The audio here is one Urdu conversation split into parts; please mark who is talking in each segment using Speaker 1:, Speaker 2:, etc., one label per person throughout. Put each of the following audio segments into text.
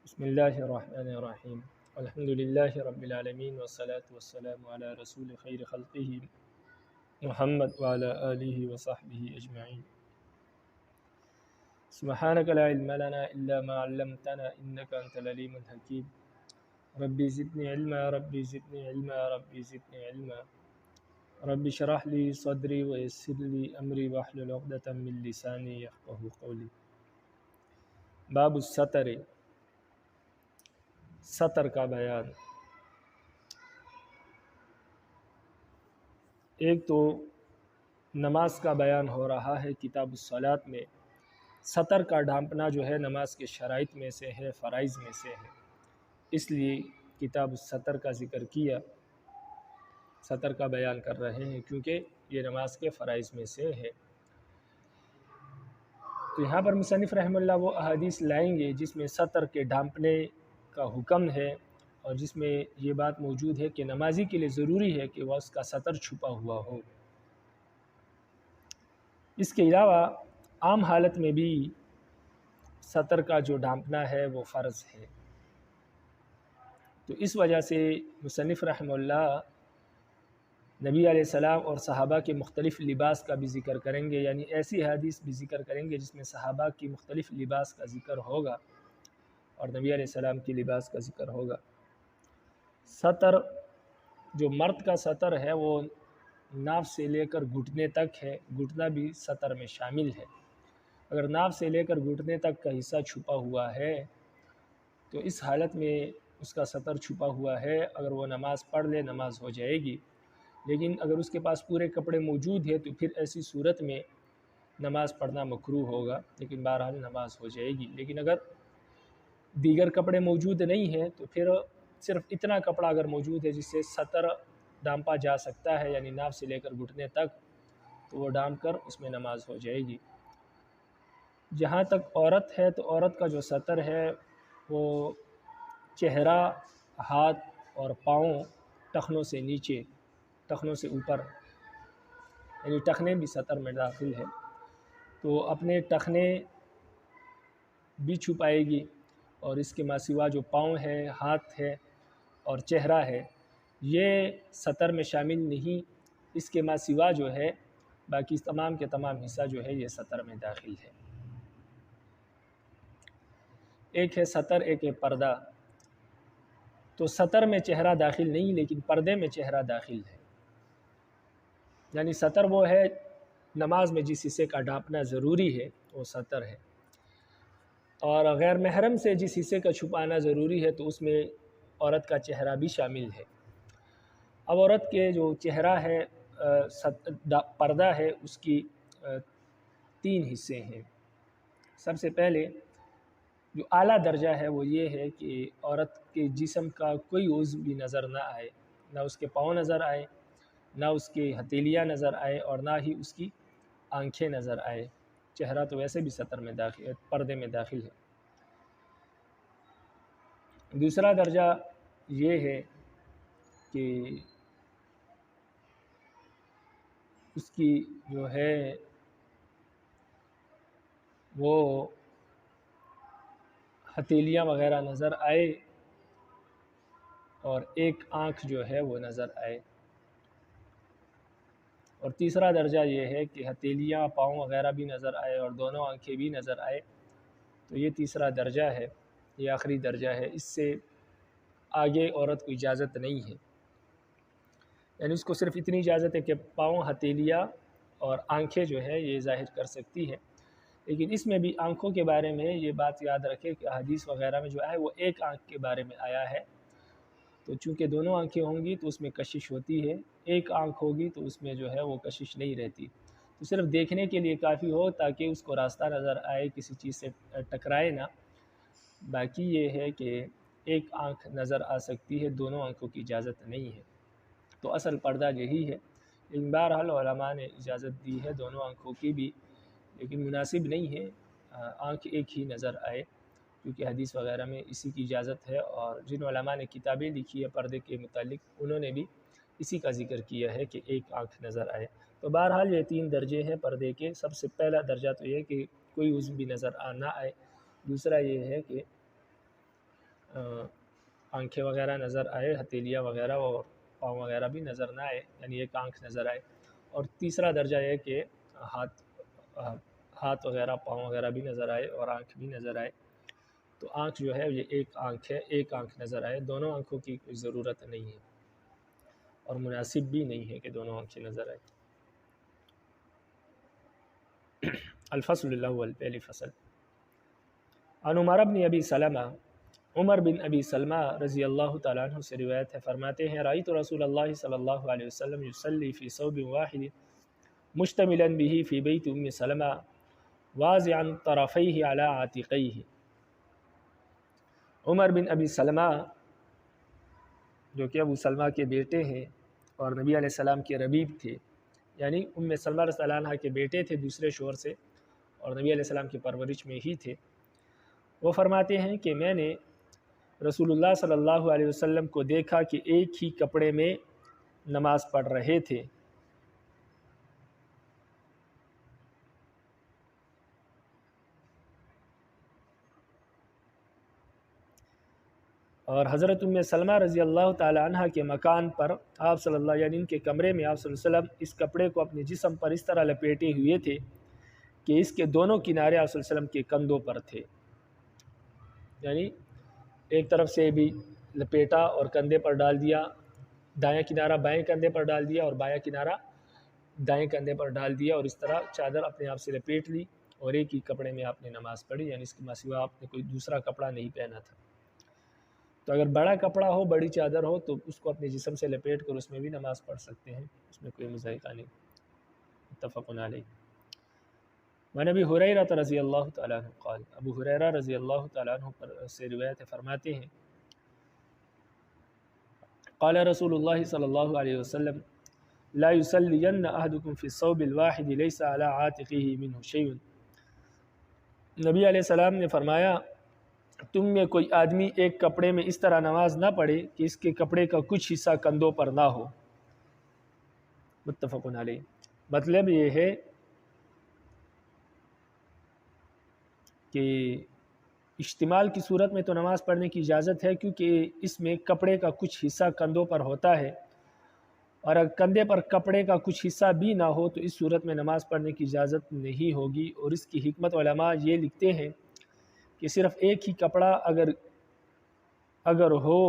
Speaker 1: بسم اللہ الرحمن الرحیم الحمد للہ رب العالمین والصلاة والسلام علی رسول خیر خلقہ محمد وعلی آلہ وصحبہ اجمعین۔ سبحانک لا علم لنا الا ما علمتنا انک انت العلیم الحکیم۔ ربی زدنی علما ربی زدنی علما ربی زدنی علما رب اشرح لی صدری ویسر لی امری واحلل عقدۃ من لسانی یفقہوا قولی۔ باب الستر، سطر کا بیان۔ ایک تو نماز کا بیان ہو رہا ہے کتاب الصلاۃ میں۔ سطر کا ڈھانپنا جو ہے نماز کے شرائط میں سے ہے، فرائض میں سے ہے، اس لیے کتاب الستر کا ذکر کیا، سطر کا بیان کر رہے ہیں کیونکہ یہ نماز کے فرائض میں سے ہے۔ تو یہاں پر مصنف رحمہ اللہ وہ احادیث لائیں گے جس میں سطر کے ڈھانپنے کا حکم ہے اور جس میں یہ بات موجود ہے کہ نمازی کے لیے ضروری ہے کہ وہ اس کا سطر چھپا ہوا ہو۔ اس کے علاوہ عام حالت میں بھی سطر کا جو ڈھانپنا ہے وہ فرض ہے۔ تو اس وجہ سے مصنف رحمہ اللہ نبی علیہ السلام اور صحابہ کے مختلف لباس کا بھی ذکر کریں گے، یعنی ایسی حدیث بھی ذکر کریں گے جس میں صحابہ کی مختلف لباس کا ذکر ہوگا اور نبی علیہ السلام کی لباس کا ذکر ہوگا۔ سطر جو مرد کا سطر ہے وہ ناف سے لے کر گھٹنے تک ہے، گھٹنا بھی سطر میں شامل ہے۔ اگر ناف سے لے کر گھٹنے تک کا حصہ چھپا ہوا ہے تو اس حالت میں اس کا سطر چھپا ہوا ہے، اگر وہ نماز پڑھ لے نماز ہو جائے گی، لیکن اگر اس کے پاس پورے کپڑے موجود ہیں تو پھر ایسی صورت میں نماز پڑھنا مکروہ ہوگا، لیکن بہرحال نماز ہو جائے گی۔ لیکن اگر دیگر کپڑے موجود نہیں ہیں تو پھر صرف اتنا کپڑا اگر موجود ہے جس سے سطر ڈھانپا جا سکتا ہے، یعنی ناف سے لے کر گھٹنے تک، تو وہ ڈھانپ کر اس میں نماز ہو جائے گی۔ جہاں تک عورت ہے تو عورت کا جو سطر ہے وہ چہرہ، ہاتھ اور پاؤں، ٹخنوں سے نیچے، ٹخنوں سے اوپر، یعنی ٹخنے بھی سطر میں داخل ہے، تو اپنے ٹخنے بھی چھپائے گی اور اس کے ما سوا جو پاؤں ہے، ہاتھ ہے اور چہرہ ہے یہ سطر میں شامل نہیں، اس کے ما سوا جو ہے باقی تمام کے تمام حصہ جو ہے یہ سطر میں داخل ہے۔ ایک ہے سطر، ایک ہے پردہ۔ تو سطر میں چہرہ داخل نہیں لیکن پردے میں چہرہ داخل ہے، یعنی سطر وہ ہے نماز میں جس حصے کا ڈھانپنا ضروری ہے وہ سطر ہے، اور غیر محرم سے جس حصے کا چھپانا ضروری ہے تو اس میں عورت کا چہرہ بھی شامل ہے۔ اب عورت کے جو چہرہ ہے، پردہ ہے، اس کی تین حصے ہیں۔ سب سے پہلے جو اعلیٰ درجہ ہے وہ یہ ہے کہ عورت کے جسم کا کوئی عضو بھی نظر نہ آئے، نہ اس کے پاؤں نظر آئے، نہ اس کے ہتھیلیاں نظر آئے اور نہ ہی اس کی آنکھیں نظر آئے۔ چہرہ تو ویسے بھی سطر میں داخل ہے، پردے میں داخل ہے۔ دوسرا درجہ یہ ہے کہ اس کی جو ہے وہ ہتھیلیاں وغیرہ نظر آئے اور ایک آنکھ جو ہے وہ نظر آئے۔ اور تیسرا درجہ یہ ہے کہ ہتھیلیاں، پاؤں وغیرہ بھی نظر آئے اور دونوں آنکھیں بھی نظر آئے، تو یہ تیسرا درجہ ہے، یہ آخری درجہ ہے۔ اس سے آگے عورت کو اجازت نہیں ہے، یعنی اس کو صرف اتنی اجازت ہے کہ پاؤں، ہتھیلیاں اور آنکھیں جو ہے یہ ظاہر کر سکتی ہے۔ لیکن اس میں بھی آنکھوں کے بارے میں یہ بات یاد رکھے کہ حدیث وغیرہ میں جو ہے وہ ایک آنکھ کے بارے میں آیا ہے، تو چونکہ دونوں آنکھیں ہوں گی تو اس میں کشش ہوتی ہے، ایک آنکھ ہوگی تو اس میں جو ہے وہ کشش نہیں رہتی، تو صرف دیکھنے کے لیے کافی ہو تاکہ اس کو راستہ نظر آئے، کسی چیز سے ٹکرائے نہ۔ باقی یہ ہے کہ ایک آنکھ نظر آ سکتی ہے، دونوں آنکھوں کی اجازت نہیں ہے، تو اصل پردہ یہی ہے۔ لیکن بہرحال علماء نے اجازت دی ہے دونوں آنکھوں کی بھی، لیکن مناسب نہیں ہے آنکھ ایک ہی نظر آئے، کیونکہ حدیث وغیرہ میں اسی کی اجازت ہے، اور جن علماء نے کتابیں لکھی ہے پردے کے متعلق انہوں نے بھی اسی کا ذکر کیا ہے کہ ایک آنکھ نظر آئے۔ تو بہرحال یہ تین درجے ہیں پردے کے۔ سب سے پہلا درجہ تو یہ کہ کوئی عضو بھی نظر نہ آئے، دوسرا یہ ہے کہ آنکھیں وغیرہ نظر آئے، ہتھیلیاں وغیرہ اور پاؤں وغیرہ بھی نظر نہ آئے، یعنی ایک آنکھ نظر آئے، اور تیسرا درجہ یہ کہ ہاتھ وغیرہ پاؤں وغیرہ بھی نظر آئے اور آنکھ بھی نظر آئے۔ تو آنکھ جو ہے یہ ایک آنکھ ہے، ایک آنکھ نظر آئے، دونوں آنکھوں کی کوئی ضرورت نہیں ہے اور مناسب بھی نہیں ہے کہ دونوں آنکھیں نظر آئے۔ الفصل الاول، پہلی فصل۔ عن عمر بن ابی سلمہ، عمر بن ابی سلمہ رضی اللہ تعالیٰ عنہ سے روایت ہے، فرماتے ہیں رأیت رسول اللہ صلی اللہ علیہ وسلم یصلی فی ثوب واحد مشتملا به فی بیت ام سلمہ واضعا طرفیہ علی عاتقیہ۔ عمر بن ابی سلمہ جو کہ ابو سلمہ کے بیٹے ہیں اور نبی علیہ السلام کے ربیب تھے، یعنی ام سلمہ رضی اللہ عنہ کے بیٹے تھے دوسرے شوہر سے اور نبی علیہ السلام کی پرورش میں ہی تھے، وہ فرماتے ہیں کہ میں نے رسول اللہ صلی اللہ علیہ وسلم کو دیکھا کہ ایک ہی کپڑے میں نماز پڑھ رہے تھے۔ اور حضرت ام سلمہ رضی اللہ تعالی عنہ کے مکان پر آپ صلی اللہ، یعنی ان کے کمرے میں آپ صلی اللہ علیہ وسلم اس کپڑے کو اپنے جسم پر اس طرح لپیٹے ہوئے تھے کہ اس کے دونوں کنارے آپ صلی اللہ علیہ وسلم کے کندھوں پر تھے، یعنی ایک طرف سے بھی لپیٹا اور کندھے پر ڈال دیا، دایاں کنارہ بائیں کندھے پر ڈال دیا اور بایاں کنارہ دائیں کندھے پر ڈال دیا، اور اس طرح چادر اپنے آپ سے لپیٹ لی اور ایک ہی کپڑے میں آپ نے نماز پڑھی، یعنی اس کے سوا آپ نے کوئی دوسرا کپڑا نہیں پہنا تھا۔ تو اگر بڑا کپڑا ہو، بڑی چادر ہو تو اس کو اپنے جسم سے لپیٹ کر اس میں بھی نماز پڑھ سکتے ہیں، اس میں کوئی مذائقہ نہیں۔ متفق علیہ۔ وعن ابی ہریرہ رضی اللہ تعالیٰ عنہ قال، ابو ہریرہ رضی اللہ تعالیٰ عنہ سے روایت فرماتے ہیں قال رسول اللہ صلی اللہ علیہ وسلم لا يصلين احدكم في الثوب الواحد ليس على عاتقه منه شيء۔ نبی علیہ السلام نے فرمایا تم میں کوئی آدمی ایک کپڑے میں اس طرح نماز نہ پڑھے کہ اس کے کپڑے کا کچھ حصہ کندھوں پر نہ ہو۔ متفق علیہ۔ مطلب یہ ہے کہ اشتمال کی صورت میں تو نماز پڑھنے کی اجازت ہے، کیونکہ اس میں کپڑے کا کچھ حصہ کندھوں پر ہوتا ہے، اور اگر کندھے پر کپڑے کا کچھ حصہ بھی نہ ہو تو اس صورت میں نماز پڑھنے کی اجازت نہیں ہوگی۔ اور اس کی حکمت علماء یہ لکھتے ہیں کہ صرف ایک ہی کپڑا اگر ہو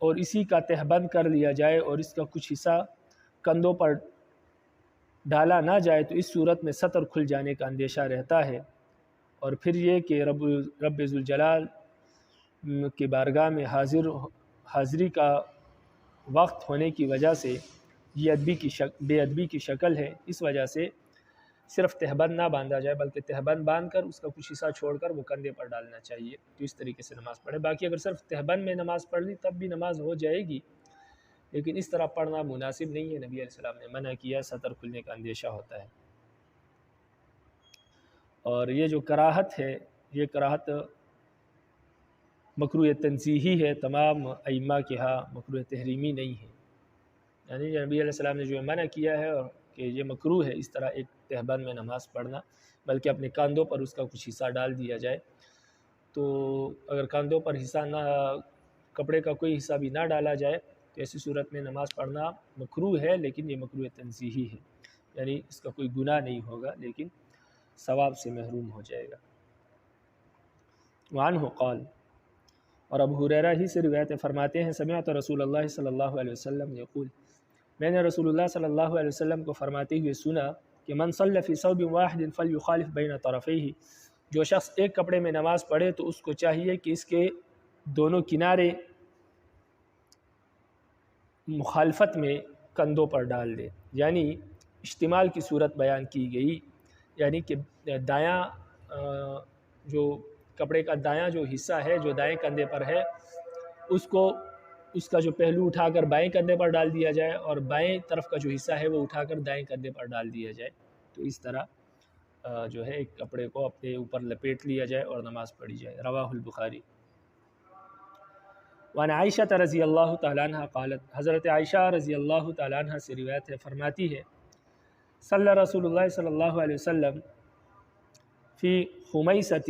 Speaker 1: اور اسی کا تہبند کر لیا جائے اور اس کا کچھ حصہ کندھوں پر ڈالا نہ جائے تو اس صورت میں سطر کھل جانے کا اندیشہ رہتا ہے، اور پھر یہ کہ رب ذوالجلال کی بارگاہ میں حاضری کا وقت ہونے کی وجہ سے یہ بے ادبی کی شکل ہے، اس وجہ سے صرف تہبند نہ باندھا جائے بلکہ تہبند باندھ کر اس کا کچھ حصہ چھوڑ کر وہ کندھے پر ڈالنا چاہیے، تو اس طریقے سے نماز پڑھے۔ باقی اگر صرف تہبند میں نماز پڑھ لی تب بھی نماز ہو جائے گی، لیکن اس طرح پڑھنا مناسب نہیں ہے، نبی علیہ السلام نے منع کیا، سطر کھلنے کا اندیشہ ہوتا ہے۔ اور یہ جو کراہت ہے، یہ کراہت مکروہ تنزیہی ہے، تمام ائمہ کے ہاں مکروہ تحریمی نہیں ہے، یعنی نبی علیہ السلام نے جو منع کیا ہے اور کہ یہ مکروہ ہے اس طرح ایک تہبند میں نماز پڑھنا، بلکہ اپنے کاندھوں پر اس کا کچھ حصہ ڈال دیا جائے۔ تو اگر کاندھوں پر حصہ نہ، کپڑے کا کوئی حصہ بھی نہ ڈالا جائے تو ایسی صورت میں نماز پڑھنا مکروہ ہے، لیکن یہ مکروہ تنزیہی ہے، یعنی اس کا کوئی گناہ نہیں ہوگا لیکن ثواب سے محروم ہو جائے گا۔ وعنہ قال، اور ابو ہریرہ ہی سے روایت فرماتے ہیں سمعت رسول اللہ صلی اللہ علیہ وسلم یقول، میں نے رسول اللہ صلی اللہ علیہ وسلم کو فرماتے ہوئے سنا کہ من صلی فی ثوب واحد فلیخالف بین طرفیہ، جو شخص ایک کپڑے میں نماز پڑھے تو اس کو چاہیے کہ اس کے دونوں کنارے مخالفت میں کندھوں پر ڈال دے، یعنی اشتمال کی صورت بیان کی گئی، یعنی کہ دایاں جو کپڑے کا دایاں جو حصہ ہے جو دائیں کندھے پر ہے اس کا جو پہلو اٹھا کر بائیں کندھے پر ڈال دیا جائے اور بائیں طرف کا جو حصہ ہے وہ اٹھا کر دائیں کندھے پر ڈال دیا جائے، تو اس طرح جو ہے ایک کپڑے کو اپنے اوپر لپیٹ لیا جائے اور نماز پڑھی جائے۔ رواہ البخاری۔ وعن عائشہ رضی اللہ تعالیٰ عنہ قالت، حضرت عائشہ رضی اللہ تعالیٰ عنہ سے روایت ہے، فرماتی ہے صلی رسول اللہ صلی اللہ علیہ وسلم فی خمیسۃ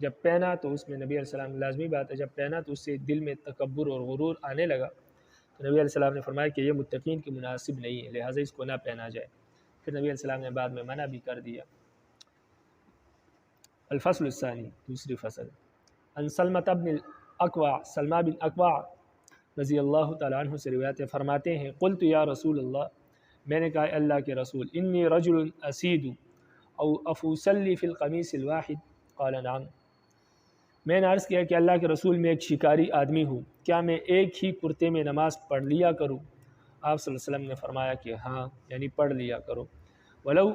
Speaker 1: جب پہنا تو اس میں نبی علیہ السلام لازمی بات ہے، جب پہنا تو اس سے دل میں تکبر اور غرور آنے لگا، تو نبی علیہ السلام نے فرمایا کہ یہ متقین کے مناسب نہیں ہے، لہٰذا اس کو نہ پہنا جائے۔ پھر نبی علیہ السلام نے بعد میں منع بھی کر دیا۔ الفصل الثانی، دوسری فصل، ان سلمۃ بن الاکوع، سلمہ بن اکوع رضی اللہ تعالیٰ عنہ سے روایت ہے، فرماتے ہیں قلت یا رسول اللہ، میں نے کہا اللہ کے رسول، انی رجل اسید او افصلی فی القمیص الواحد، قال نعم، میں نے عرض کیا کہ اللہ کے رسول میں ایک شکاری آدمی ہوں، کیا میں ایک ہی کرتے میں نماز پڑھ لیا کروں؟ آپ صلی اللہ علیہ وسلم نے فرمایا کہ ہاں، یعنی پڑھ لیا کرو، ولو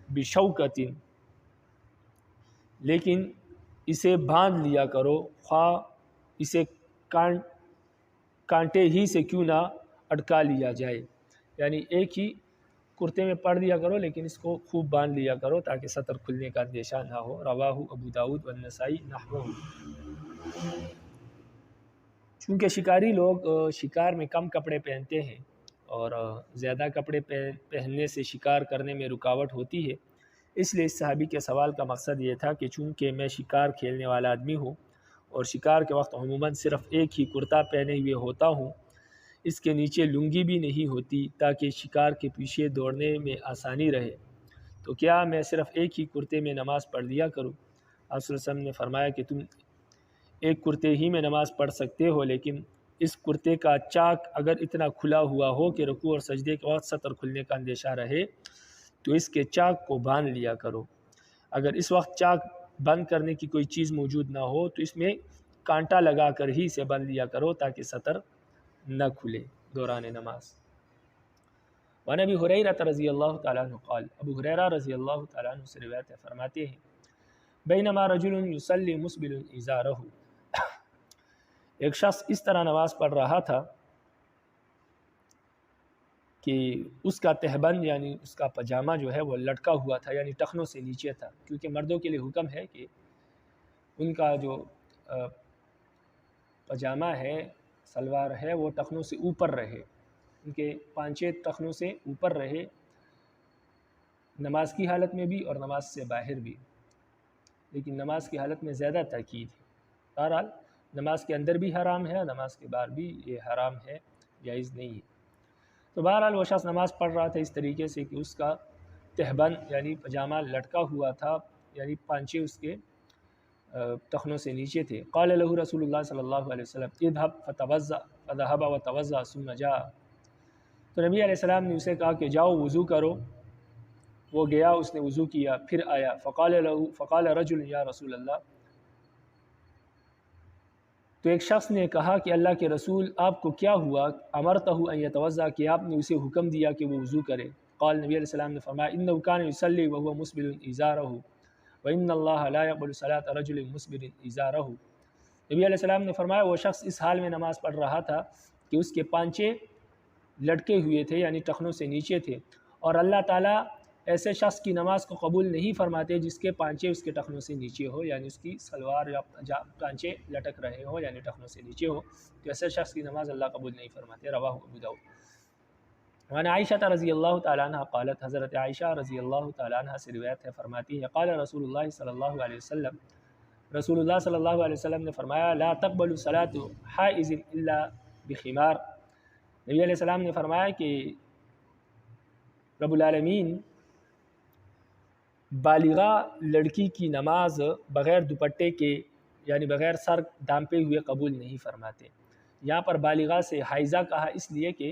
Speaker 1: بشوکۃ، لیکن اسے باندھ لیا کرو، خواہ اسے کانٹے ہی سے کیوں نہ اٹکا لیا جائے، یعنی ایک ہی کرتے میں پڑھ لیا کرو لیکن اس کو خوب باندھ لیا کرو تاکہ سطر کھلنے کا اندیشہ نہ ہو۔ رواہ ابو داؤد والنسائی نحوہ۔ چونکہ شکاری لوگ شکار میں کم کپڑے پہنتے ہیں اور زیادہ کپڑے پہننے سے شکار کرنے میں رکاوٹ ہوتی ہے، اس لیے اس صحابی کے سوال کا مقصد یہ تھا کہ چونکہ میں شکار کھیلنے والا آدمی ہوں اور شکار کے وقت عموماً صرف ایک ہی کرتا پہنے ہوئے ہوتا ہوں، اس کے نیچے لنگی بھی نہیں ہوتی تاکہ شکار کے پیچھے دوڑنے میں آسانی رہے، تو کیا میں صرف ایک ہی کرتے میں نماز پڑھ لیا کروں؟ آپ صلی اللہ علیہ وسلم نے فرمایا کہ تم ایک کرتے ہی میں نماز پڑھ سکتے ہو، لیکن اس کرتے کا چاک اگر اتنا کھلا ہوا ہو کہ رکوع اور سجدے کے وقت سطر کھلنے کا اندیشہ رہے تو اس کے چاک کو باندھ لیا کرو۔ اگر اس وقت چاک بند کرنے کی کوئی چیز موجود نہ ہو تو اس میں کانٹا لگا کر ہی اسے بند لیا کرو تاکہ سطر نہ کھلے دوران نماز۔ وعن ابی ہریرہ رضی اللہ تعالیٰ عنہ قال، ابو ہریرہ رضی اللہ تعالیٰ عنہ سے روایت ہے، فرماتے ہیں بینما رجل یصلی مسبل ازارہ، ایک شخص اس طرح نماز پڑھ رہا تھا کہ اس کا تہبند یعنی اس کا پاجامہ جو ہے وہ لٹکا ہوا تھا، یعنی ٹخنوں سے نیچے تھا، کیونکہ مردوں کے لیے حکم ہے کہ ان کا جو پاجامہ ہے، سلوار ہے، وہ ٹخنوں سے اوپر رہے، ان کے پانچے ٹخنوں سے اوپر رہے، نماز کی حالت میں بھی اور نماز سے باہر بھی، لیکن نماز کی حالت میں زیادہ تاکید ہے۔ بہرحال نماز کے اندر بھی حرام ہے، نماز کے باہر بھی یہ حرام ہے، جائز نہیں ہے۔ تو بہرحال وہ شخص نماز پڑھ رہا تھا اس طریقے سے کہ اس کا تہبند یعنی پاجامہ لٹکا ہوا تھا، یعنی پانچے اس کے ٹخنوں سے نیچے تھے۔ قال له رسول اللہ صلی اللہ علیہ وسلم اذهب فتوضأ، فذهب وتوضأ ثم جاء، تو نبی علیہ السلام نے اسے کہا کہ جاؤ وضو کرو، وہ گیا، اس نے وضو کیا، پھر آیا، فقال رجل یا رسول اللہ، تو ایک شخص نے کہا کہ اللہ کے رسول آپ کو کیا ہوا؟ امرتہ ان یتوضأ، کہ آپ نے اسے حکم دیا کہ وہ وضو کرے؟ قال، نبی علیہ السلام نے فرمایا انہ کان یصلی وهو مسبل ازارہ وان اللہ لا يقبل صلاۃ رجل مسبل ازارہ، نبی علیہ السلام نے فرمایا وہ شخص اس حال میں نماز پڑھ رہا تھا کہ اس کے پانچے لٹکے ہوئے تھے یعنی ٹخنوں سے نیچے تھے، اور اللہ تعالیٰ ایسے شخص کی نماز کو قبول نہیں فرماتے جس کے پانچے اس کے ٹخنوں سے نیچے ہو، یعنی اس کی سلوار یا پانچے لٹک رہے ہو یعنی ٹخنوں سے نیچے ہو، تو ایسے شخص کی نماز اللہ قبول نہیں فرماتے۔ رواہ ابو داؤد۔ وعن عائشہ رضی اللہ تعالیٰ عنہ قالت، حضرت عائشہ رضی اللہ تعالیٰ عنہ سے روایت ہے، فرماتی ہے قال رسول اللہ صلی اللہ علیہ وسلم، رسول اللہ صلی اللہ علیہ وسلم نے فرمایا لا تقبل صلاۃ حائض الا بخمار، نبی علیہ السلام نے فرمایا کہ رب العالمین بالغہ لڑکی کی نماز بغیر دوپٹے کے یعنی بغیر سر ڈھانپے ہوئے قبول نہیں فرماتے۔ یہاں پر بالغہ سے حائضہ کہا اس لیے کہ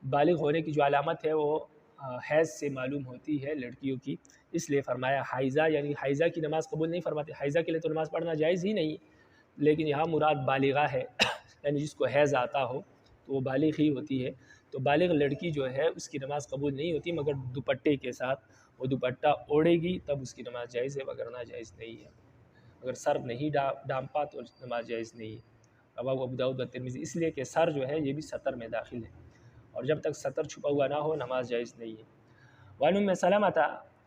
Speaker 1: بالغ ہونے کی جو علامت ہے وہ حیض سے معلوم ہوتی ہے لڑکیوں کی، اس لیے فرمایا حائضہ، یعنی حائضہ کی نماز قبول نہیں فرماتے۔ حائضہ کے لیے تو نماز پڑھنا جائز ہی نہیں، لیکن یہاں مراد بالغہ ہے یعنی جس کو حیض آتا ہو تو وہ بالغ ہی ہوتی ہے، تو بالغ لڑکی جو ہے اس کی نماز قبول نہیں ہوتی مگر دوپٹے کے ساتھ، وہ دوپٹہ اوڑھے گی تب اس کی نماز جائز ہے، وگرنہ جائز نہیں ہے، اگر سر نہیں ڈھانپا تو نماز جائز نہیں ہے۔ رواہ ابو داؤد و ترمذی، اس لیے کہ سر جو ہے یہ بھی سطر میں داخل ہے، اور جب تک سطر چھپا ہوا نہ ہو نماز جائز نہیں ہے۔ وعن ام سلمۃ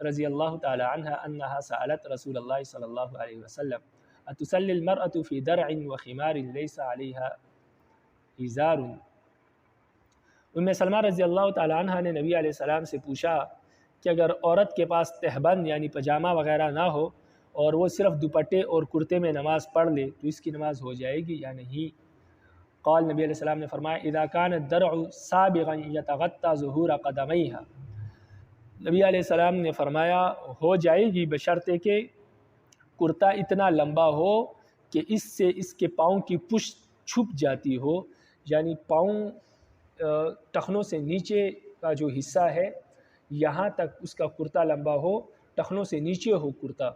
Speaker 1: رضی اللہ تعالی عنہا انہا سألت رسول اللہ صلی اللہ علیہ وسلم اتصلی المرأة فی درع وخمار لیس علیہا ازار، ام سلمہ رضی اللہ تعالی عنہ نے نبی علیہ السلام سے پوچھا کہ اگر عورت کے پاس تہبند یعنی پاجامہ وغیرہ نہ ہو اور وہ صرف دوپٹے اور کرتے میں نماز پڑھ لے تو اس کی نماز ہو جائے گی یا نہیں؟ قال نبی علیہ السلام نے فرمایا اذا كان الدرع سابغا يتغطى ظهور قدميها، نبی علیہ السلام نے فرمایا ہو جائے گی بشرطے کہ کرتا اتنا لمبا ہو کہ اس سے اس کے پاؤں کی پشت چھپ جاتی ہو، یعنی پاؤں ٹخنوں سے نیچے کا جو حصہ ہے یہاں تک اس کا کرتا لمبا ہو، ٹخنوں سے نیچے ہو کرتا،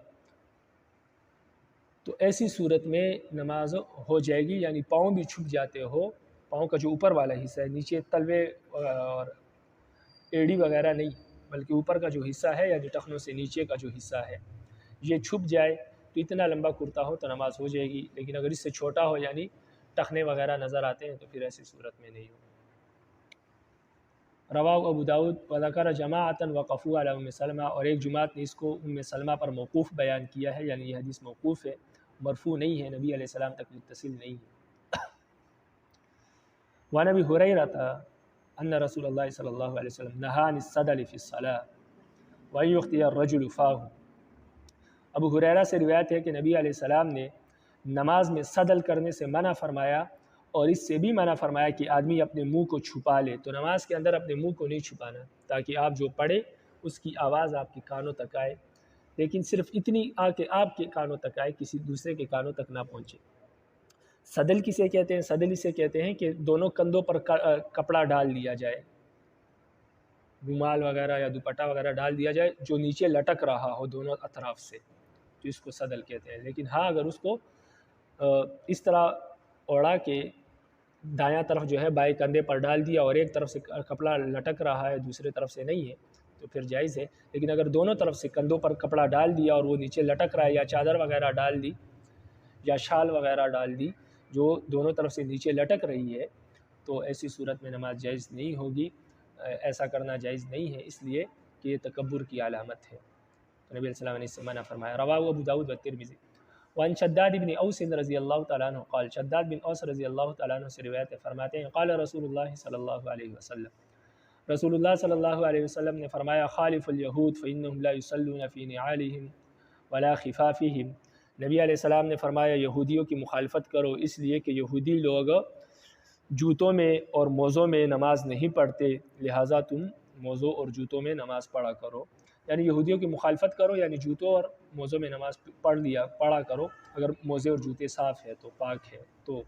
Speaker 1: تو ایسی صورت میں نماز ہو جائے گی، یعنی پاؤں بھی چھپ جاتے ہو، پاؤں کا جو اوپر والا حصہ ہے، نیچے تلوے اور ایڑی وغیرہ نہیں بلکہ اوپر کا جو حصہ ہے یعنی ٹخنوں سے نیچے کا جو حصہ ہے یہ چھپ جائے تو اتنا لمبا کرتا ہو تو نماز ہو جائے گی، لیکن اگر اس سے چھوٹا ہو یعنی ٹخنے وغیرہ نظر آتے ہیں تو پھر ایسی صورت میں نہیں ہو۔ رواہ ابو داؤد وذکر جماعتا وقفوا علی ام سلمہ، اور ایک جماعت نے اس کو ام سلمہ پر موقوف بیان کیا ہے، یعنی یہ حدیث موقوف ہے، مرفوع نہیں ہے، نبی علیہ السلام تک متصل نہیں ہے۔ وعن ابی ہریرہ ان رسول اللہ صلی اللہ علیہ وسلم نہى عن السدل فی الصلاة وان یخطئ الرجل فاه، ابو ہریرہ سے روایت ہے کہ نبی علیہ السلام نے نماز میں صدل کرنے سے منع فرمایا اور اس سے بھی منع فرمایا کہ آدمی اپنے منہ کو چھپا لے، تو نماز کے اندر اپنے منہ کو نہیں چھپانا تاکہ آپ جو پڑھے اس کی آواز آپ کے کانوں تک آئے، لیکن صرف اتنی کہ آپ کے کانوں تک آئے، کسی دوسرے کے کانوں تک نہ پہنچے۔ صدل کسے کہتے ہیں؟ صدل اسے کہتے ہیں کہ دونوں کندھوں پر کپڑا ڈال دیا جائے، رومال وغیرہ یا دوپٹہ وغیرہ ڈال دیا جائے جو نیچے لٹک رہا ہو دونوں اطراف سے، تو اس کو صدل کہتے ہیں۔ لیکن ہاں اگر اس کو اس طرح اوڑا کے دایاں طرف جو ہے بائیں کندھے پر ڈال دیا اور ایک طرف سے کپڑا لٹک رہا ہے دوسرے طرف سے نہیں ہے تو پھر جائز ہے، لیکن اگر دونوں طرف سے کندھوں پر کپڑا ڈال دیا اور وہ نیچے لٹک رہا ہے یا چادر وغیرہ ڈال دی یا شال وغیرہ ڈال دی جو دونوں طرف سے نیچے لٹک رہی ہے تو ایسی صورت میں نماز جائز نہیں ہوگی، ایسا کرنا جائز نہیں ہے، اس لیے کہ یہ تکبر کی علامت ہے، تو نبی علیہ السلام نے اس سے منع فرمایا۔ رواہ ابو داؤد و ترمذی وعن شداد بن اوس رضی اللہ تعالیٰ عنہ قال، شداد بن اوس رضی اللہ تعالیٰ عنہ سے روایت فرماتے ہیں قال رسول اللہ صلی اللہ علیہ وسلم، رسول اللہ صلی اللہ علیہ وسلم نے فرمایا خالف الیہود فإنہم لا یصلون فی نعالہم ولا خفافہم، نبی علیہ السلام نے فرمایا یہودیوں کی مخالفت کرو اس لیے کہ یہودی لوگ جوتوں میں اور موزوں میں نماز نہیں پڑھتے، لہٰذا تم موزوں اور جوتوں میں نماز پڑھا کرو، یعنی یہودیوں کی مخالفت کرو یعنی جوتوں اور موزوں میں نماز پڑھا کرو، اگر موزے اور جوتے صاف ہے تو پاک ہے، تو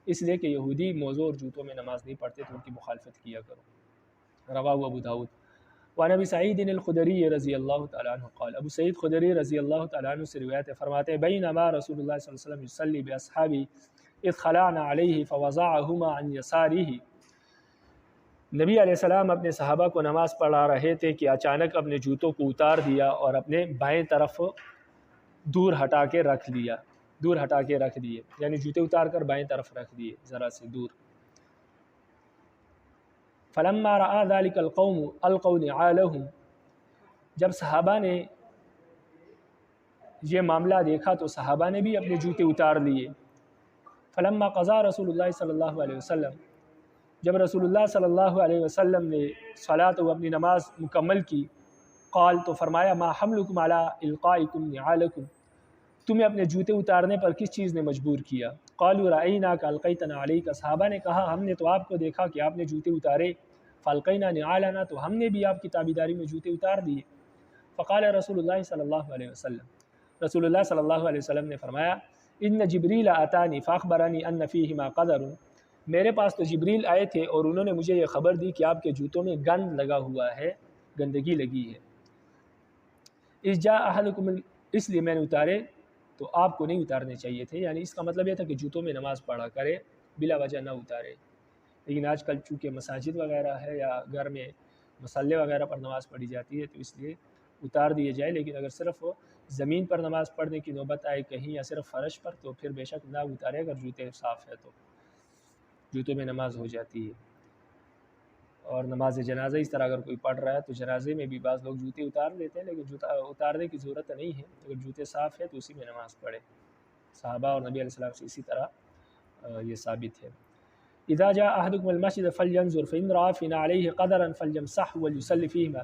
Speaker 1: اس لیے کہ یہودی موزوں اور جوتوں میں نماز نہیں پڑھتے تو ان کی مخالفت کیا کرو۔ رواہ ابو داؤد وعن ابی سعید الخدری رضی اللہ تعالیٰ عنہ قال، ابو سعید خدری رضی اللہ تعالیٰ عنہ سے روایت ہے فرماتے ہیں بینما رسول اللہ صلی اللہ علیہ وسلم یصلی باصحابہ اذ خلعنا علیہ فوضعہما عن یسارہ، نبی علیہ السلام اپنے صحابہ کو نماز پڑھا رہے تھے کہ اچانک اپنے جوتوں کو اتار دیا اور اپنے بائیں طرف دور ہٹا کے رکھ دیے، یعنی جوتے اتار کر بائیں طرف رکھ دیے ذرا سے دور۔ فلما رأى ذلك القوم القوا نعالهم، جب صحابہ نے یہ معاملہ دیکھا تو صحابہ نے بھی اپنے جوتے اتار لیے۔ فلما قضى رسول اللہ صلی اللہ علیہ وسلم، جب رسول اللہ صلی اللہ علیہ وسلم نے صلاۃ و اپنی نماز مکمل کی، قال تو فرمایا ما حملکم علی القائکم نعالکم، تمہیں اپنے جوتے اتارنے پر کس چیز نے مجبور کیا؟ قالوا رأیناک القیتنا علیک، صحابہ نے کہا ہم نے تو آپ کو دیکھا کہ آپ نے جوتے اتارے، فالقینا نعالنا، تو ہم نے بھی آپ کی تابعداری میں جوتے اتار دیے۔ فقال رسول اللہ صلی اللہ علیہ وسلم، رسول اللہ صلی اللہ علیہ وسلم نے فرمایا ان جبریل اتانی فاخبرنی ان فیہما قدر، میرے پاس تو جبریل آئے تھے اور انہوں نے مجھے یہ خبر دی کہ آپ کے جوتوں میں گند لگا ہوا ہے، گندگی لگی ہے۔ اذ جاء احدکم، اس لیے میں نے اتارے، تو آپ کو نہیں اتارنے چاہیے تھے، یعنی اس کا مطلب یہ تھا کہ جوتوں میں نماز پڑھا کرے، بلا وجہ نہ اتارے، لیکن آج کل چونکہ مساجد وغیرہ ہے یا گھر میں مصلے وغیرہ پر نماز پڑھی جاتی ہے تو اس لیے اتار دیے جائے، لیکن اگر صرف زمین پر نماز پڑھنے کی نوبت آئے کہیں یا صرف فرش پر تو پھر بے شک نہ اتارے، اگر جوتے صاف ہے تو جوتوں میں نماز ہو جاتی ہے۔ اور نماز جنازہ اس طرح اگر کوئی پڑھ رہا ہے تو جنازے میں بھی بعض لوگ جوتے اتار لیتے ہیں، لیکن جوتا اتارنے کی ضرورت نہیں ہے، اگر جوتے صاف ہے تو اسی میں نماز پڑھے، صحابہ اور نبی علیہ السلام سے اسی طرح یہ ثابت ہے۔ اذا جاء احدکم المسجد فلینظر فان رأى في نعلیہ قدرا فلیمسحه وليصلی فیہما،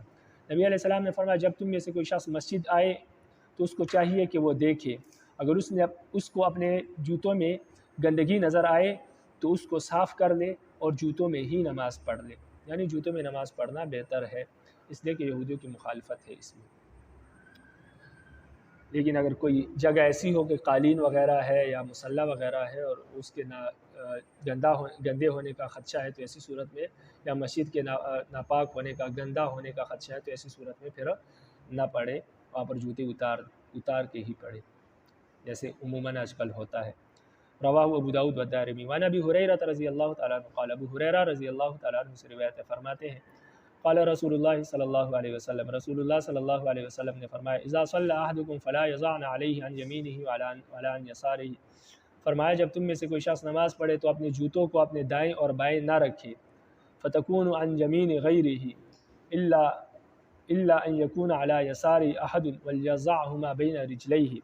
Speaker 1: نبی علیہ السلام نے فرمایا جب تم میں سے کوئی شخص مسجد آئے تو اس کو چاہیے کہ وہ دیکھے، اگر اس کو اپنے جوتوں میں گندگی نظر آئے تو اس کو صاف کر لے اور جوتوں میں ہی نماز پڑھ لے، یعنی جوتوں میں نماز پڑھنا بہتر ہے، اس لیے کہ یہودیوں کی مخالفت ہے اس میں۔ لیکن اگر کوئی جگہ ایسی ہو کہ قالین وغیرہ ہے یا مصلی وغیرہ ہے اور اس کے گندے ہونے کا خدشہ ہے تو ایسی صورت میں، یا مسجد کے ناپاک ہونے کا، گندہ ہونے کا خدشہ ہے تو ایسی صورت میں پھر نہ پڑھے، وہاں پر جوتے اتار کے ہی پڑھے، جیسے عموماً آج کل ہوتا ہے۔ رواہ ابو داؤد والدارمی۔ وعن ابی ہریرہ رضی اللہ تعالیٰ عنہ قال، ابو ہریرہ رضی اللہ تعالیٰ عنہ سے روایت فرماتے ہیں قال رسول اللہ صلی اللہ علیہ وسلم، رسول اللہ صلی اللہ علیہ وسلم نے فرمایا اذا صلی احدکم فلا یضعن علیہ عن یمینہ ولا عن یسارہ، فرمایا جب تم میں سے کوئی شخص نماز پڑھے تو اپنے جوتوں کو اپنے دائیں اور بائیں نہ رکھے، فتکون عن یمین غیرہ الا ان یکون علی یسار احد ولیضعہما بین رجلیہ۔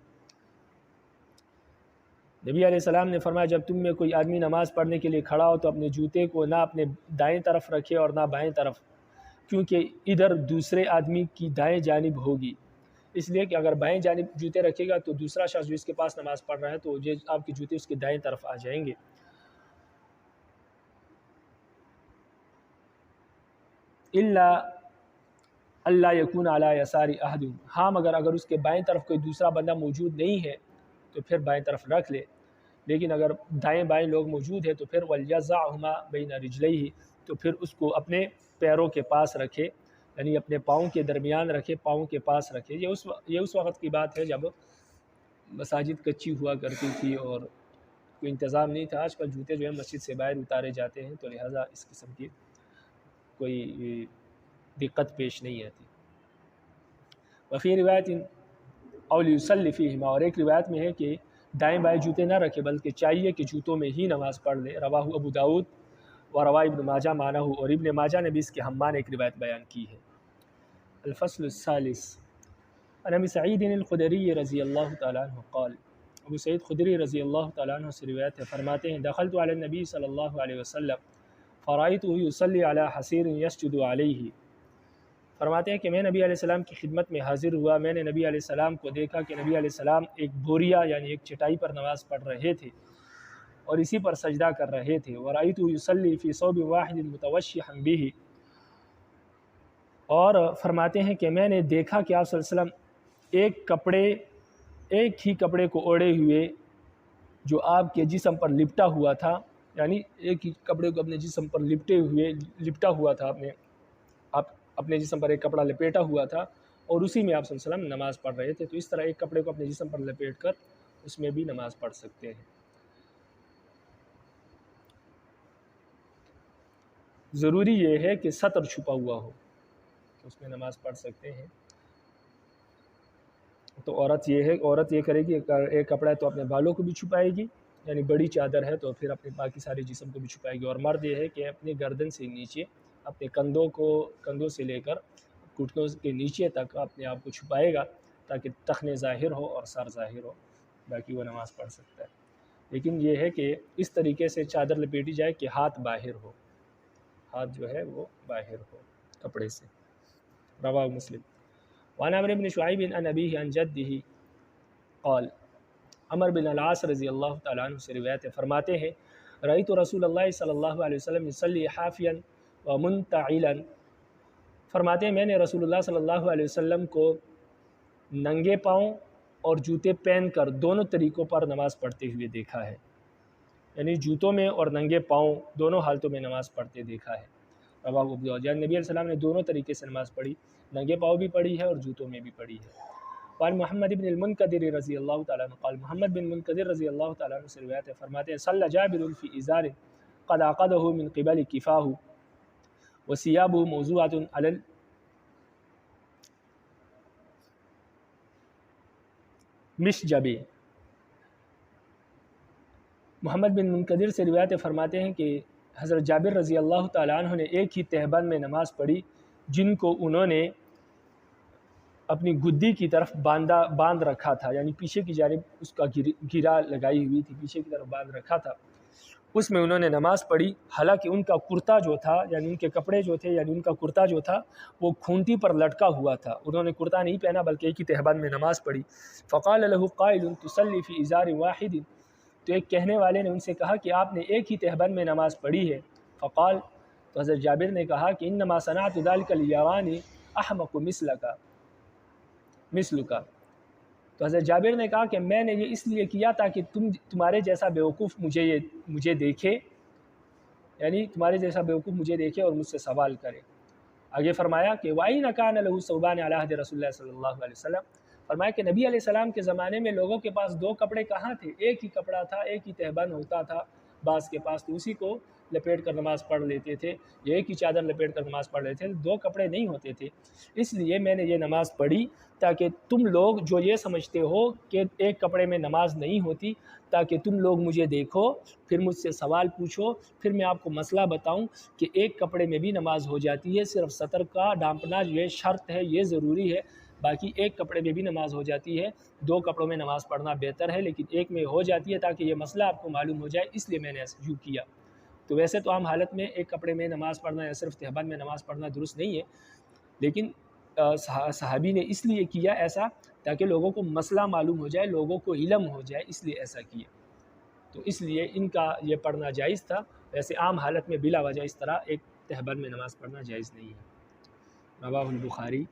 Speaker 1: نبی علیہ السلام نے فرمایا جب تم میں کوئی آدمی نماز پڑھنے کے لیے کھڑا ہو تو اپنے جوتے کو نہ اپنے دائیں طرف رکھے اور نہ بائیں طرف، کیونکہ ادھر دوسرے آدمی کی دائیں جانب ہوگی، اس لیے کہ اگر بائیں جانب جوتے رکھے گا تو دوسرا شخص جو اس کے پاس نماز پڑھ رہا ہے تو آپ کے جوتے اس کے دائیں طرف آ جائیں گے۔ اللہ یکون علی یسار احد، ہاں مگر اگر اس کے بائیں طرف کوئی دوسرا بندہ موجود نہیں ہے تو پھر بائیں طرف رکھ لے، لیکن اگر دائیں بائیں لوگ موجود ہیں تو پھر ولیضعہما بین رجلیہ، تو پھر اس کو اپنے پیروں کے پاس رکھے، یعنی اپنے پاؤں کے درمیان رکھے، پاؤں کے پاس رکھے۔ یہ اس وقت کی بات ہے جب مساجد کچی ہوا کرتی تھی اور کوئی انتظام نہیں تھا۔ آج کل جوتے جو ہیں مسجد سے باہر اتارے جاتے ہیں تو لہٰذا اس قسم کی کوئی دقت پیش نہیں آتی۔ وفی روایت او لیصلی فیہما، اور ایک روایت میں ہے کہ دائیں بائیں جوتے نہ رکھے بلکہ چاہیے کہ جوتوں میں ہی نماز پڑھ لے۔ رواہ ابو داؤد و رواہ ابن ماجہ معنہ، اور ابن ماجہ نے بھی اس کے ہمان ایک روایت بیان کی ہے۔ الفصل الثالث عن ابی سعید الخدری رضی اللہ تعالیٰ عنہ قال، ابو سعید خدری رضی اللہ تعالیٰ عنہ سے روایت ہے، فرماتے ہیں دخلت علی النبی صلی اللہ علیہ وسلم فرأیتہ یصلی علی حصیر یسجد علیہ، فرماتے ہیں کہ میں نبی علیہ السلام کی خدمت میں حاضر ہوا، میں نے نبی علیہ السلام کو دیکھا کہ نبی علیہ السلام ایک بوریا یعنی ایک چٹائی پر نماز پڑھ رہے تھے اور اسی پر سجدہ کر رہے تھے۔ ورأیتہ یصلی فی ثوب واحد متوشحا بہ، اور فرماتے ہیں کہ میں نے دیکھا کہ آپ صلی اللہ علیہ وسلم ایک ہی کپڑے کو اوڑھے ہوئے جو آپ کے جسم پر لپٹا ہوا تھا، یعنی ایک ہی کپڑے کو اپنے جسم پر لپٹا ہوا تھا، اپنے جسم پر ایک کپڑا لپیٹا ہوا تھا اور اسی میں آپ صلی اللہ علیہ وسلم نماز پڑھ رہے تھے۔ تو اس طرح ایک کپڑے کو اپنے جسم پر لپیٹ کر اس میں بھی نماز پڑھ سکتے ہیں۔ ضروری یہ ہے کہ سطر چھپا ہوا ہو تو اس میں نماز پڑھ سکتے ہیں۔ تو عورت یہ کرے گی ایک کپڑا ہے تو اپنے بالوں کو بھی چھپائے گی، یعنی بڑی چادر ہے تو پھر اپنے باقی سارے جسم کو بھی چھپائے گی، اور مرد یہ ہے کہ اپنے گردن سے نیچے اپنے کندھوں سے لے کر گھٹنوں کے نیچے تک اپنے آپ کو چھپائے گا تاکہ ٹخنے ظاہر ہو اور سر ظاہر ہو، باقی وہ نماز پڑھ سکتا ہے۔ لیکن یہ ہے کہ اس طریقے سے چادر لپیٹی جائے کہ ہاتھ باہر ہو، ہاتھ جو ہے وہ باہر ہو کپڑے سے۔ رواہ مسلم۔ وعن عمرو بن شعیب عن ابیہ عن جدہ قال، عمر بن العاص رضی اللہ تعالیٰ عنہ سے روایت ہے، فرماتے ہیں رأیت رسول اللہ صلی اللہ علیہ وسلم یصلی حافیا ومنتعلا، فرماتے ہیں میں نے رسول اللہ صلی اللہ علیہ وسلم کو ننگے پاؤں اور جوتے پہن کر دونوں طریقوں پر نماز پڑھتے ہوئے دیکھا ہے، یعنی جوتوں میں اور ننگے پاؤں دونوں حالتوں میں نماز پڑھتے دیکھا ہے۔ رواہ ابو داؤد، یعنی نبی علیہ السلام نے دونوں طریقے سے نماز پڑھی، ننگے پاؤں بھی پڑھی ہے اور جوتوں میں بھی پڑھی ہے۔ قال محمد بن المنکدر رضی اللہ تعالیٰ عنہ قال، محمد بن منکدر رضی اللہ تعالیٰ عنہ سے روایت ہے، فرماتے ہیں صلی جابر فی ازار قد عقدہ من قبل کفاہ وثیابہ موضوعۃ علی المشجب۔ محمد بن منکدر سے روایت فرماتے ہیں کہ حضرت جابر رضی اللہ تعالیٰ عنہ نے ایک ہی تہبند میں نماز پڑھی جن کو انہوں نے اپنی گدی کی طرف باندھ رکھا تھا، یعنی پیچھے کی جانب اس کا گرا لگائی ہوئی تھی، پیچھے کی طرف باندھ رکھا تھا۔ اس میں انہوں نے نماز پڑھی، حالانکہ ان کا کرتا جو تھا یعنی ان کے کپڑے جو تھے یعنی ان کا کرتا جو تھا وہ کھونٹی پر لٹکا ہوا تھا، انہوں نے کرتا نہیں پہنا بلکہ ایک ہی تہبند میں نماز پڑھی۔ فقال له قائل تصلی فی ازار واحد، تو ایک کہنے والے نے ان سے کہا کہ آپ نے ایک ہی تہبند میں نماز پڑھی ہے۔ فقال، تو حضرت جابر نے کہا کہ انما صنعت ذلك لیرانی احمق مثلک، تو حضرت جابر نے کہا کہ میں نے یہ اس لیے کیا تاکہ تمہارے جیسا بیوقوف مجھے دیکھے، یعنی تمہارے جیسا بیوقوف مجھے دیکھے اور مجھ سے سوال کرے۔ آگے فرمایا کہ وَأَيْنَ كَانَ لَهُ ثَوْبَانِ عَلَى عَهْدِ رسول اللہ صلی اللہ علیہ وسلم، فرمایا کہ نبی علیہ السلام کے زمانے میں لوگوں کے پاس دو کپڑے کہاں تھے، ایک ہی کپڑا تھا، ایک ہی تہبند ہوتا تھا بعض کے پاس، تو اسی کو لپیٹ کر نماز پڑھ لیتے تھے، یا ایک ہی چادر لپیٹ کر نماز پڑھ لیتے تھے، دو کپڑے نہیں ہوتے تھے۔ اس لیے میں نے یہ نماز پڑھی تاکہ تم لوگ جو یہ سمجھتے ہو کہ ایک کپڑے میں نماز نہیں ہوتی، تاکہ تم لوگ مجھے دیکھو، پھر مجھ سے سوال پوچھو، پھر میں آپ کو مسئلہ بتاؤں کہ ایک کپڑے میں بھی نماز ہو جاتی ہے، صرف سطر کا ڈھانپنا یہ شرط ہے، یہ ضروری ہے، باقی ایک کپڑے میں بھی نماز ہو جاتی ہے۔ دو کپڑوں میں نماز پڑھنا بہتر ہے، لیکن ایک میں ہو جاتی ہے تاکہ یہ مسئلہ آپ کو معلوم ہو جائے، اس لیے میں نے ایسا یوں کیا۔ تو ویسے تو عام حالت میں ایک کپڑے میں نماز پڑھنا یا صرف تہبند میں نماز پڑھنا درست نہیں ہے، لیکن صحابی نے اس لیے کیا ایسا تاکہ لوگوں کو مسئلہ معلوم ہو جائے، لوگوں کو علم ہو جائے، اس لیے ایسا کیا، تو اس لیے ان کا یہ پڑھنا جائز تھا۔ ویسے عام حالت میں بلا وجہ اس طرح ایک تہبند میں نماز پڑھنا جائز نہیں ہے۔ رواہ البخاری۔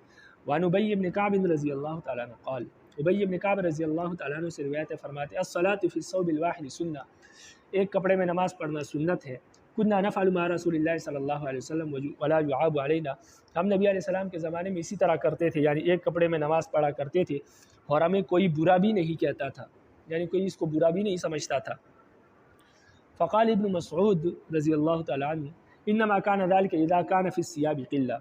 Speaker 1: وعن ابی بن کعب رضی اللہ تعالیٰ عنہ قال، ابی بن کعب رضی اللہ تعالیٰ عنہ سے روایت فرماتے الصلاۃ فی الثوب الواحد سنہ، ایک کپڑے میں نماز پڑھنا سنت ہے۔ كنا نفعل مع رسول اللہ صلی اللہ علیہ وسلم ولا يعاب علینا، ہم نبی علیہ السلام کے زمانے میں اسی طرح کرتے تھے، یعنی ایک کپڑے میں نماز پڑھا کرتے تھے اور ہمیں کوئی برا بھی نہیں کہتا تھا، یعنی کوئی اس کو برا بھی نہیں سمجھتا تھا۔ فقال ابن مسعود رضی اللہ تعالیٰ عنہ انما كان ذلك اذا كان في الثياب قلة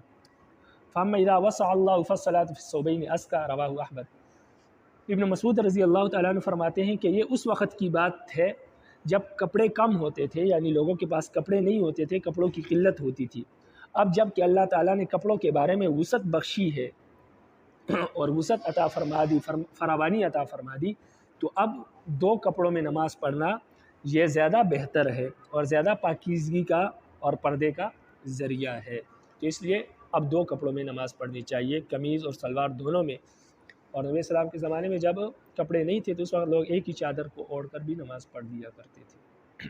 Speaker 1: فاما اذا وسع الله فالصلاة في الثوبين ازكى، رواہ احمد۔ ابن مسعود رضی اللہ تعالیٰ عنہ فرماتے ہیں کہ یہ اس وقت کی بات ہے جب کپڑے کم ہوتے تھے، یعنی لوگوں کے پاس کپڑے نہیں ہوتے تھے، کپڑوں کی قلت ہوتی تھی۔ اب جب کہ اللہ تعالیٰ نے کپڑوں کے بارے میں وسعت بخشی ہے اور وسعت عطا فرما دی، فراوانی عطا فرما دی، تو اب دو کپڑوں میں نماز پڑھنا یہ زیادہ بہتر ہے اور زیادہ پاکیزگی کا اور پردے کا ذریعہ ہے، تو اس لیے اب دو کپڑوں میں نماز پڑھنی چاہیے، قمیض اور سلوار دونوں میں۔ اور نبی السلام کے زمانے میں جب کپڑے نہیں تھے تو اس وقت لوگ ایک ہی چادر کو اوڑھ کر بھی نماز پڑھ دیا کرتے تھے۔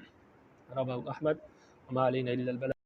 Speaker 1: رواہ احمد وما علینا الا البلاغ۔